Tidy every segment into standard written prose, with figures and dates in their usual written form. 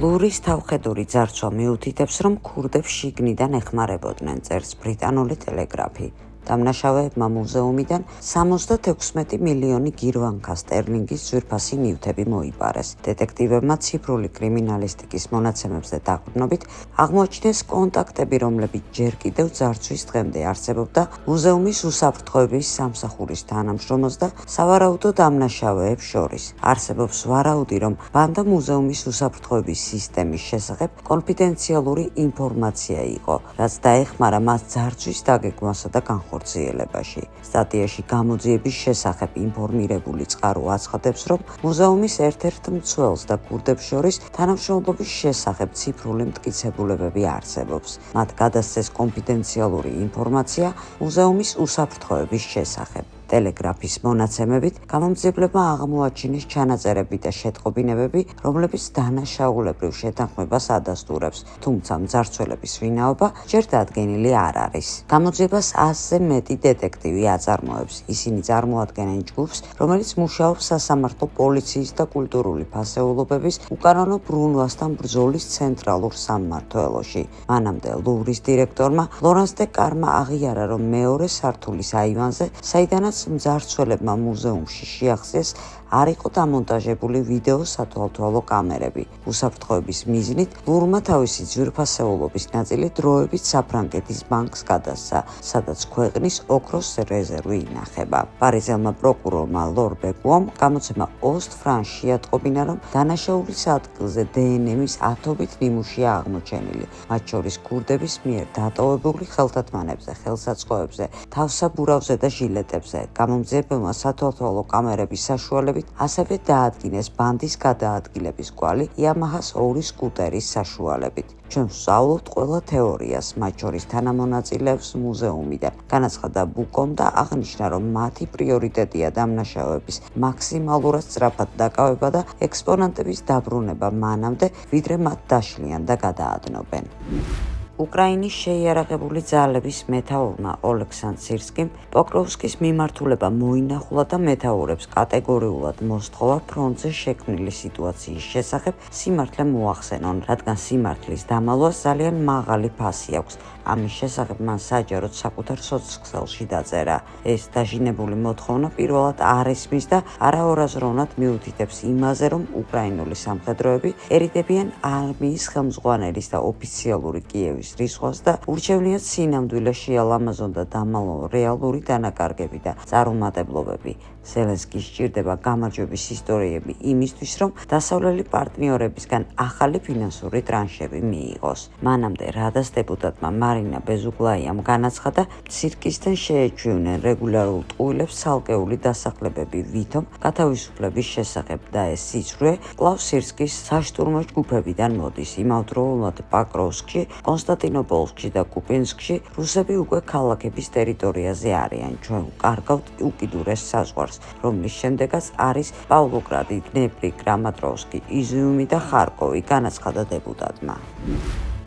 ლურის თავხედური ძარცვა მიუთითებს, რომ ქურდებს შიგნიდან ეხმარებოდნენ, წერს ბრიტანული ტელეგრაფი. დამნაშავეებმა მუზეუმიდან 76 მილიონი გირვანქა სტერლინგის ძვირფასი ნივთები მოიპარეს. დეტექტივებმა ციფრული კრიმინალისტიკის მონაცემებზე დაყრდნობით აღმოაჩინეს კონტაქტები, რომლებიც ჯერ კიდევ ძარცვის დღემდე არსებობდა მუზეუმის უსაფრთხოების სამსახურის თანამშრომელს და სავარაუდო დამნაშავეებს შორის. არსებობს ვარაუდი, რომ ბანდა მუზეუმის უსაფრთხოების სისტემის შესახებ კონფიდენციალური ინფორმაცია იყო, რაც დაეხმარა მას ძარცვის დაგეგმვასა და განხორციელებაში. სტატიაში გამოძიების შესახებ ინფორმირებული წყარო აცხადებს, რომ მუზეუმის ერთ-ერთ მცველს და ქურდებს შორის თანამშრომლობის შესახებ ციფრული მტკიცებულებები არსებობს. მათ გადასცეს კონფიდენციალური ინფორმაცია მუზეუმის უსაფრთხოების შესახებ. ტელეგრაფის მონაცემებით გამომძიებლებმა აღმოაჩინეს ჩანაწერები და შეტყობინებები, რომლებიც დანაშაულებრივ შეთანხმებას ადასტურებს, თუმცა მძარცველების ვინაობა ჯერ დადგენილი არ არის. გამოძიებას 100-ზე მეტი დეტექტივი აწარმოებს. ისინი წარმოადგენენ ჯგუფს, რომელიც მუშაობს სასამართლო პოლიციის და კულტურული ფასეულობების უკანონო ბრუნვასთან ბრძოლის ცენტრალურ სამმართველოში. მანამდე ლუვრის დირექტორმა ლორანს დე კარმა აღიარა, რომ მეორე სართულის აივანზე, საიდანაც მძარცველებმა მუზეუმში შეახსეს, არ იყო დამონტაჟებული ვიდეო სათვალთვალო კამერები. უსაფრთხოების მიზნით ლურმა თავისი ძვირფასეულობის ნაწილი დროებით საფრანგეთის ბანკს გადასცა, სადაც ქვეყნის ოქროს რეზერვი ინახება. პარიზელმა პროკურორმა ლორ ბეკუამ გამოცემა 20 ფრანკს შეატყობინა, რომ დანაშაულის ადგილზე დნმ-ის ათობით ნიმუშია აღმოჩენილი, მათ შორის ქურდების მიერ დატოვებული ხელთათმანებზე, ხელსაწყოებზე, თავსაბურავზე და ჟილეტებზე. გამომძიებელმა სათვალთვალო კამერების საშუალებით ასევე დაადგინეს ბანდის გადაადგილების კვალი იამაჰას 2 სკუტერის საშუალებით. ჩვენ ვსწავლობთ ყველა თეორიას, მათ შორის თანამონაწილეებს მუზეუმიდან, განაცხადა ბუკომ და აღნიშნა, რომ მათი პრიორიტეტია დამნაშავეების მაქსიმალურად სწრაფად დაკავება და ექსპონატების დაბრუნება მანამდე, ვიდრე მათ დაშლიან და გადაადნობენ. უკრაინის შეიარაღებული ძალების მეთაურმა ოლექსანდრ სირსკიმ პოკროვსკის მიმართულება მოინახულა და მეთაურებს კატეგორიულად მოსთხოვა ფრონტზე შექმნილი სიტუაციის შესახებ სიმართლე მოახსენონ, რადგან სიმართლის დამალვას ძალიან მაღალი ფასი აქვს. ამის შესახებ მან საჯაროდ საკუთარ სოцсკსელში დაწერა. ეს დაჟინებული მოთხოვნა პირველად არ ისმის და არაორაზროვნად მიუთითებს იმაზე, რომ უკრაინული სამხედროები ერიდებიან არმიის ხელმძღვანელის და ოფიციალური კიევის რისხვას და ურჩევნიათ სინამდვილე შეალამაზონ და დამალონ რეალური დანაკარგები და წარუმატებლობები. ზელენსკის სჭირდება გამარჯვების ისტორიები იმისთვის, რომ დასავლელი პარტნიორებისგან ახალი ფინანსური ტრანშები მიიღოს. მანამდე რადას დეპუტატმა მარინა ბეზუგლაიამ განაცხადა, ცირკისთან შეეჩვივნენ რეგულარულ ტყუილებს ცალკეული დასახლებები ვითომ გათავისუფლების შესახებ და ეს სიცრუე კვლავ სირსკის საშტურმო ჯგუფებიდან მოდის. იმავდროულად პოკროვსკში, კონსტანტინოპოლსკში და კუპინსკში რუსები უკვე ქალაქების ტერიტორიაზე არიან. ჩვენ ვკარგავთ უკიდურეს საზღვარს, რომლის შემდეგაც არის პავლოგრადი, დნეპრი, კრამატორსკი, იზიუმი და ხარკოვი, განაცხადა დეპუტატმა.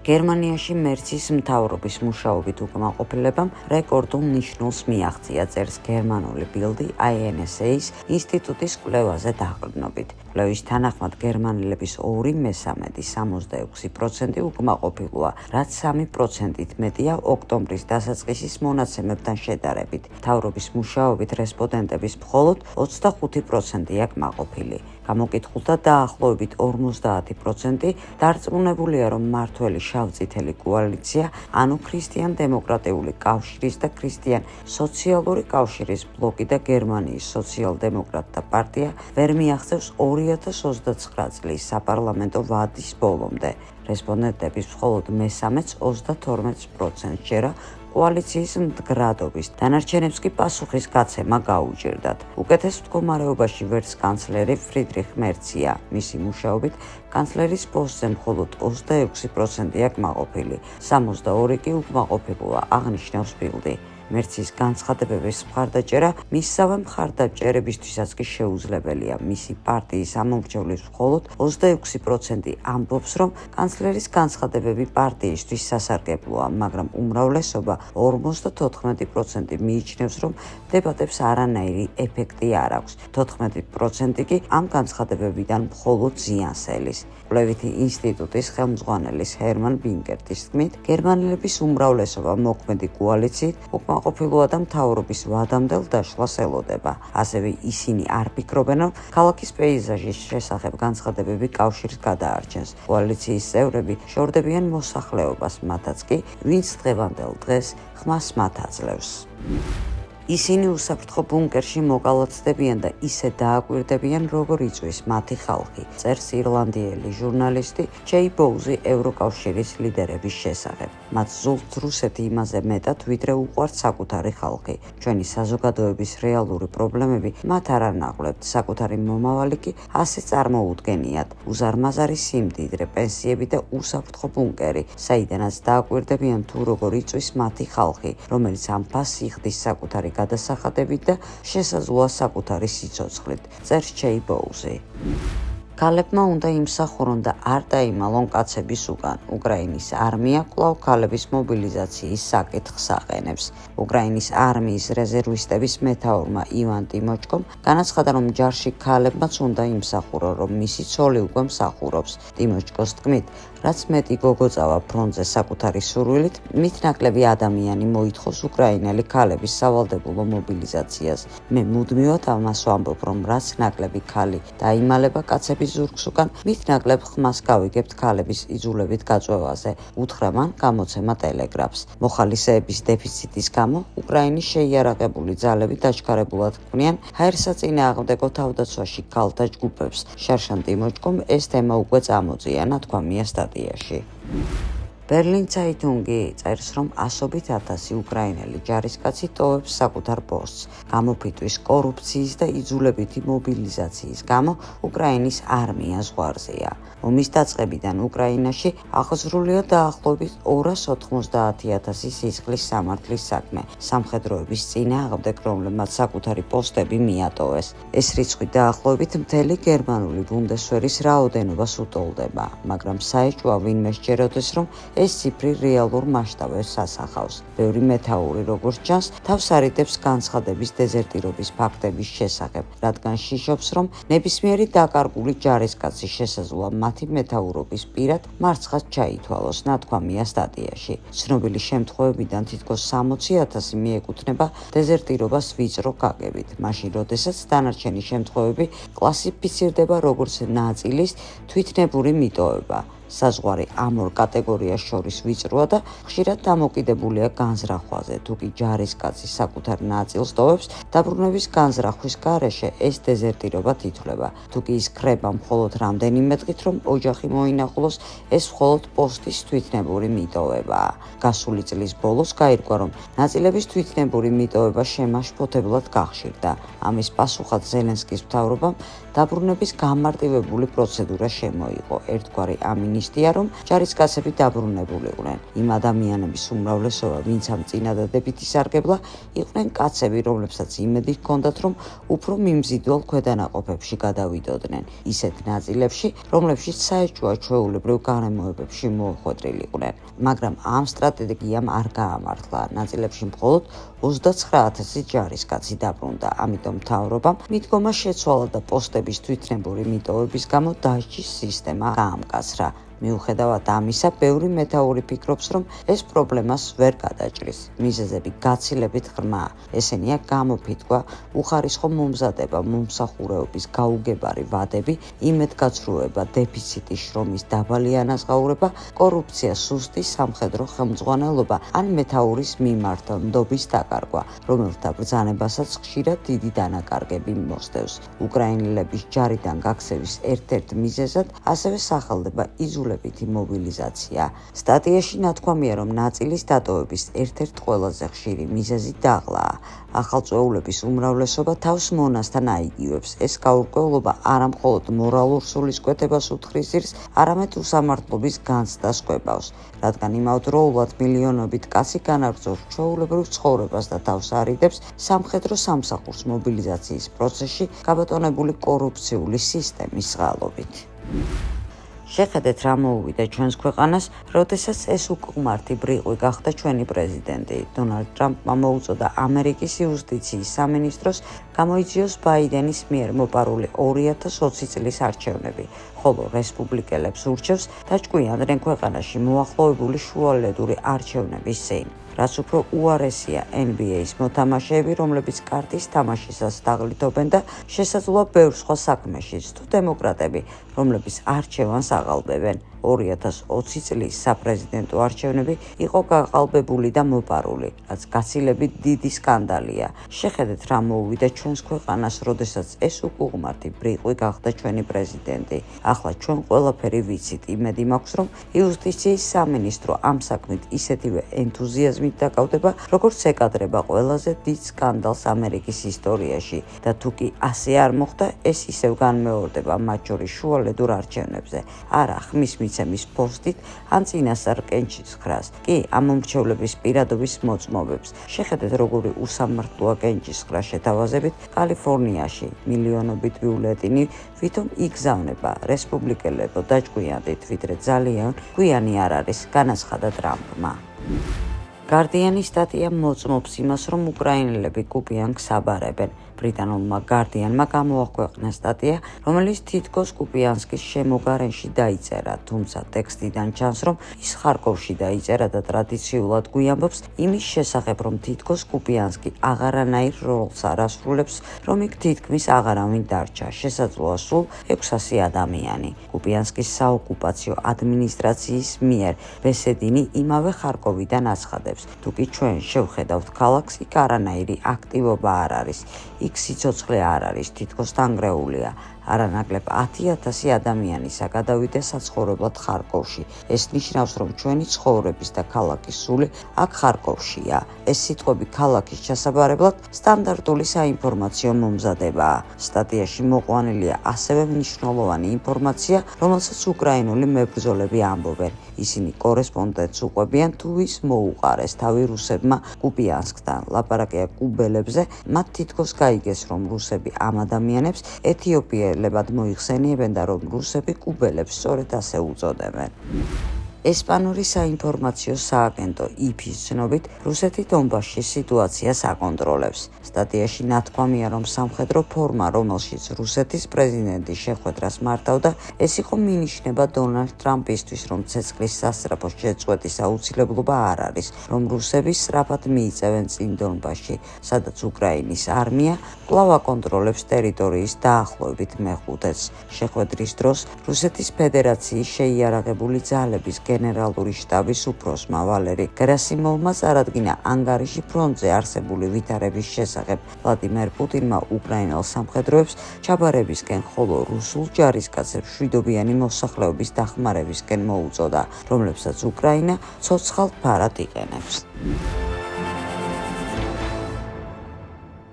გერმანიაში მერცის მთავრობის მუშაობით უკმაყოფილებამ რეკორდულ ნიშნულს მიაღწია, წერს გერმანული ბილდი INSA-ის ინსტიტუტის კვლევაზე დაყრდნობით. კვლევის თანახმად გერმანელების 2/3, 66% უკმაყოფილოა, რაც 3%-ით მეტია ოქტომბრის დასაწყისის მონაცემებთან შედარებით. მთავრობის მუშაობით რესპონდენტების მხოლოდ 25%-ია კმაყოფილი. გამოკითხულთა დაახლოებით 50% დარწმუნებულია, რომ მართველი შავ-წითელი კოალიცია, ანუ ქრისტიან-დემოკრატიული კავშირის და ქრისტიან-სოციალური კავშირის ბლოკი და გერმანიის სოციალ-დემოკრატთა პარტია ვერ მიაღწევს 2029 წლის საპარლამენტო ვადის ბოლომდე. რესპონდენტების მხოლოდ მესამეც 32% ჯერა კოალიციის მდგრადობის, დანარჩენებს კი პასუხის გაცემა გაუჭირდათ. უკეთეს მდგომარეობაში ვერც კანცლერი ფრიდრიხ მერცია. მისი მუშაობით კანცლერის პოსტზე მხოლოდ 26%-ია კმაყოფილი, 62% კი უკმაყოფილოა, აღნიშნავს ბილდი. მერცის განცხადებების მხარდაჭერა მისსავე მხარდაჭერებისთვისაც კი შეუძლებელია. მისი პარტიის ამომრჩევლის მხოლოდ 26% ამბობს, რომ კანცლერის განცხადებები პარტიისთვის სასარგებლოა, მაგრამ უმრავლესობა 54% მიიჩნევს, რომ დებატებს არანაირი ეფექტი არ აქვს. 14% კი ამ განცხადებებიდან მხოლოდ ზიანს ელის. კვლევითი ინსტიტუტის ხელმძღვანელის ჰერმან ბინკერტის თქმით, გერმანელების უმრავლესობა მოქმედი კოალიციით უკმაყოფილოა და მთავრობის ვადამდელ დაშლას ელოდება. ასევე ისინი არ ფიქრობენ, რომ ქალაქის პეიზაჟის შესახებ განცხადებები კავშირს გადაარჩენს. კოალიციის წევრები შორდებიან მოსახლეობას, მათაც კი, ვინც დღევანდელ დღეს ხმას მათ აძლევს. ისინი უსაფრთხო ბუნკერში მოკალათდებიან და ისე დააკვირდებიან, როგორ იწვის მათი ხალხი, წერს ირლანდიელი ჟურნალისტი ჯეი ბოუზი ევროკავშირის ლიდერების შესახებ. მათ ზულთ რუსეთი იმაზე მეტად, ვიდრე უყვართ საკუთარი ხალხი. ჩვენი საზოგადოების რეალური პრობლემები მათ არ ანაღლებთ, საკუთარი მომავალი კი ასე წარმოუდგენიათ. უზარმაზარი სიმდიდრე, პენსიები და უსაფრთხო ბუნკერი, საიდანაც დააკვირდებიან თუ როგორ იწვის მათი ხალხი, რომელიც ამ ფასს იხდის საკუთარი გადასახადებით და შესაძლოა საკუთარი სიცოცხლით, წერს ჯეი ბოუზი. ქალებმა უნდა იმსახურონ და არ დაიმალონ კაცების უკან. უკრაინის არმია კვლავ ქალების მობილიზაციის საკითხს აყენებს. უკრაინის არმიის რეზერვისტების მეთაურმა ივან ტიმოჩკომ განაცხადა, რომ ჯარში ქალებმაც უნდა იმსახურონ, რომ მისი ცოლი უკვე მსახურობს. ტიმოჩკოს თქმით, რაც მეტი გოგო წავა ფრონტზე საკუთარი სურვილით, მით ნაკლები ადამიანი მოითხოვს უკრაინელი ქალების სავალდებულო მობილიზაციას. მე მუდმივად ამას ვამბობ, რომ რაც ნაკლები ქალი დაიმალება კაცების ზურგს უკან, მით ნაკლებ ხმას გავიგებთ ქალების იძულებით გაწვევაზე, უთხრა მან გამოცემა ტელეგრაფს. მოხალისეების დეფიციტის გამო უკრაინის შეიარაღებული ძალები დაჩქარებულად ქმნიან ჰაერსაწინააღმდეგო თავდაცვაში ქალთა ჯგუფებს. შარშან ტიმოჩკომ ეს თემა უკვე წამოწია, ნათქვამია სტატიაში. ბერლინ ცაიტუნგი წერს, რომ ასობით ათასი უკრაინელი ჯარისკაცი ტოვებს საკუთარ პოსტს. გამოფიტვის, კორუფციის და იძულებითი მობილიზაციის გამო უკრაინის არმია ზღვარზეა. ომის დაწყებიდან უკრაინაში აღზრულია დაახლოებით 290,000 სისხლის სამართლის საქმე სამხედროების წინააღმდეგ, რომლებმაც საკუთარი პოსტები მიატოვეს. ეს რიცხვი დაახლოებით მთელი გერმანული ბუნდესვერის რაოდენობას უტოლდება, მაგრამ საეჭვია ვინმე სჯეროდეს, რომ ეს ციფრი რეალურ მასშტაბებს ასახავს. ბევრი მეთაური, როგორც ჩანს, თავს არიდებს განცხადების დეზერტირობის ფაქტების შესახებ, რადგან შიშობს, რომ ნებისმიერი დაკარგული ჯარისკაცი შესაძლოა მათი მეთაურობის პირად მარცხად ჩაითვალოს, ნათქვამია სტატიაში. ცნობილი შემთხვევებიდან თითქოს 60,000 მიეკუთვნება დეზერტირობას ვიწრო გაგებით, მაშინ როდესაც დანარჩენი შემთხვევები კლასიფიცირდება როგორც ნაწილის თვითნებური მიტოვება. საზღვარი ამ ორ კატეგორიას შორის ვიწროა და ხშირად დამოკიდებულია განზრახვაზე. თუ კი ჯარისკაცი საკუთარ ნაწილს ტოვებს, დაბრუნების განზრახვის გარეშე ეს დეზერტირობა თითვლება. თუ კი ის ქრება მხოლოდ რამდენიმე დღით, რომ ოჯახი მოინახულოს, ეს მხოლოდ პოსტის თვითნებური მიტოვებაა. გასული წლის ბოლოს გაირკვა, რომ ნაწილების თვითნებური მიტოვება შემაშფოთებლად გახშირდა. ამის პასუხად ზელენსკის მთავრობამ დაბრუნების გამარტივებული პროცედურა შემოიღო. ერთგვარი ამინისტია, რომ ჯარისკაცები დაბრუნებულიყვნენ. იმ ადამიანების უმრავლესობა, ვინც ამ წინადადებითი სარგებლა, იყვნენ კაცები, რომლებსაც იმედი ჰქონდათ, რომ უფრო მიმზიდველ ქვედანაყოფებში გადავიდოდნენ, ისეთ ნაწილებში, რომლებშიც საეჭვოა ჩვეულებრივ გარემოებებში მოხვედრილიყვნენ. მაგრამ ამ სტრატეგიამ არ გაამართლა. ნაწილებში მხოლოდ 29,000 ჯარისკაცი დაბრუნდა. ამიტომ მთავრობამ მიდგომა შეცვალა და პოსტების თვითნებური მიტოვების გამო დასჯის სისტემა გაამკაცრა. მიუხედავად ამისა, ბევრი მეთაური ფიქრობს, რომ ეს პრობლემას ვერ გადაჭრის. მიზეზები გაცილებით ღრმაა. ესენია გამოფიტვა, უხარისხო მომზადება, მომსახურეობის გაუგებარი ვადები, იმედგაცრუება, დეფიციტი, შრომის დაბალი ანაზღაურება, კორუფცია, სუსტი სამხედრო ხელმძღვანელობა ან მეთაურის მიმართ ნდობის დაკარგვა, რომელთა ბრძანებასაც ხშირად დიდი დანაკარგები მოსდევს. უკრაინელების ჯარიდან გაქცევის ერთ-ერთ მიზეზად ასევე სახელდება იძულებით დაწყებითი მობილიზაცია. სტატიაში ნათქვამია, რომ ნაწილის დატოვების ერთ-ერთ ყველაზე ხშირი მიზეზი დაღლაა. ახალწვეულების უმრავლესობა თავს მონასთან აიგივებს. ეს გაურკვევლობა არა მხოლოდ მორალურ სულისკვეთებას უთხრის, არამედ უსამართლობის განცდას კვებავს, რადგან იმავდროულად მილიონობით კაცი განაგრძობს ჩვეულებრივ ცხოვრებას და თავს არიდებს სამხედრო სამსახურს მობილიზაციის პროცესში გაბატონებული კორუფციული სისტემის წყალობით. შეხედეთ, რა მოუვიდა ჩვენს ქვეყანას, როდესაც ეს უკმართი ბრიყვი გახდა ჩვენი პრეზიდენტი. დონალდ ტრამპმა მოუწოდა ამერიკის იუსტიციის სამინისტროს გამოიძიოს ბაიდენის მიერ მოპარული 2020 წლის არჩევნები, ხოლო რესპუბლიკელებს ურჩევს დაჭკვიანდნენ ქვეყანაში მოახლოებული შუალედური არჩევნების წინ. რაც უფრო უარესია NBA-ის მოთამაშეები, რომლებიც კარტის თამაშისას დაღლითობენ და შესაძლოა ბევრ სხვა საქმეშიც, თუ დემოკრატები, რომლებიც არჩევანს აღალბებენ. 2020 წლის საპრეზიდენტო არჩევნები იყო გაყალბებული და მოპარული, რაც გაცილებით დიდი სკანდალია. შეხედეთ, რა მოუვიდა ჩვენს ქვეყანას, როდესაც ეს უკუღმართი ბრიყვი გახდა ჩვენი პრეზიდენტი. ახლა ჩვენ ყველაფერი ვიცით, იმედი მაქვს, რომ იუსტიციის სამინისტრო ამ საქმით ისეთივე ენთუზიაზმით დაკავდება, როგორც ეკადრება ყველაზე დიდ სკანდალს ამერიკის ისტორიაში და თუ კი ასე არ მოხდა, ეს ისევ განმეორდება მათ შორის შუალედურ არჩევნებზე. არა ხმის მიცემის პოსტით ან წინასწარ კენჭისყრას, კი ამ მომრჩევლების პირადობის მოწმობებს. შეხედეთ, როგორი უსამართლოა კენჭისყრა შეთავაზებით კალიფორნიაში. მილიონობით ბიულეტინი ვითომ იგზავნება. რესპუბლიკელებო, დაჭკვიანდით, ვიდრე ძალიან გვიანი არ არის, განაცხადა ტრამპმა. Guardian-ის სტატია მოწმობს იმას, რომ უკრაინელები კუპიანკს აბარებენ. ბრიტანულმა Guardian-მა გამოაქვეყნა სტატია, რომელიც თითქოს კუპიანსკის შემოგარენში დაიწერა, თუმცა ტექსტიდან ჩანს, რომ ის ხარკოვში დაიწერა და ტრადიციულად გვიამბობს იმის შესახებ, რომ თითქოს კუპიანსკი აღარანაირ როლს არ ასრულებს, რომ იქ თითქმის აღარავინ დარჩა, შესაძლოა სულ 600 ადამიანი. კუპიანსკის საოკუპაციო ადმინისტრაციის მიერ ბესედინი იმავე ხარკოვიდან აცხადებს, თუ კი ჩვენ შევხედავთ ქალაქს, იქ არანაირი აქტივობა არ არის. იქ სიცოცხლე არ არის, თითქოს დანგრეულია. არანაკლებ 10,000 ადამიანისა გადავიდა საცხოვრებლად ხარკოვში. ეს ნიშნავს, რომ ჩვენი ცხოვრების და ქალაქის სული აქ ხარკოვშია. ეს სიტყვები ქალაქის ჩასაბარებლად სტანდარტული საინფორმაციო მომზადებაა. სტატიაში მოყვანილია ასევე მნიშვნელოვანი ინფორმაცია, რომელსაც უკრაინული მებრძოლები ამბობენ. ისინი კორესპონდენტს უყვებიან, თუ ის მოუყარეს თავი რუსებმა კუპიანსკთან. ლაპარაკია კუბელებზე, მათ თითქოს გაიგეს, რომ რუსები ამ ადამიანებს ეთიოპიელებად მოიხსენიებენ და რომ რუსები კუბელებს სწორედ ასე უწოდებენ. ესპანური საინფორმაციო სააგენტო IP-ის ცნობით, რუსეთი დონბასში სიტუაციას აკონტროლებს. სტატიაში ნათქვამია, რომ სამხედრო ფორმა, რომელშიც რუსეთის პრეზიდენტი შეხვედრას მართავდა, ეს იყო მინიშნება დონალდ ტრამპისთვის, რომ ცეცხლის სასწრაფო შეწყვეტის აუცილებლობა არ არის, რომ რუსები სწრაფად მიიწევენ წინ დონბასში, სადაც უკრაინის არმია კვლავ აკონტროლებს ტერიტორიის დაახლოებით მეხუთედს. შეხვედრის დროს რუსეთის ფედერაციის შეიარაღებული ძალების გენერალური შტაბის უფროსმა ვალერი გერასიმოვმა წარადგინა ანგარიში ფრონტზე არსებული ვითარების შესახებ. ვლადიმერ პუტინმა უკრაინელ სამხედროებს ჩაბარებისკენ, ხოლო რუსულ ჯარისკაცებს მშვიდობიანი მოსახლეობის დახმარებისკენ მოუწოდა, რომლებსაც უკრაინა ცოცხალ ფარად იყენებს.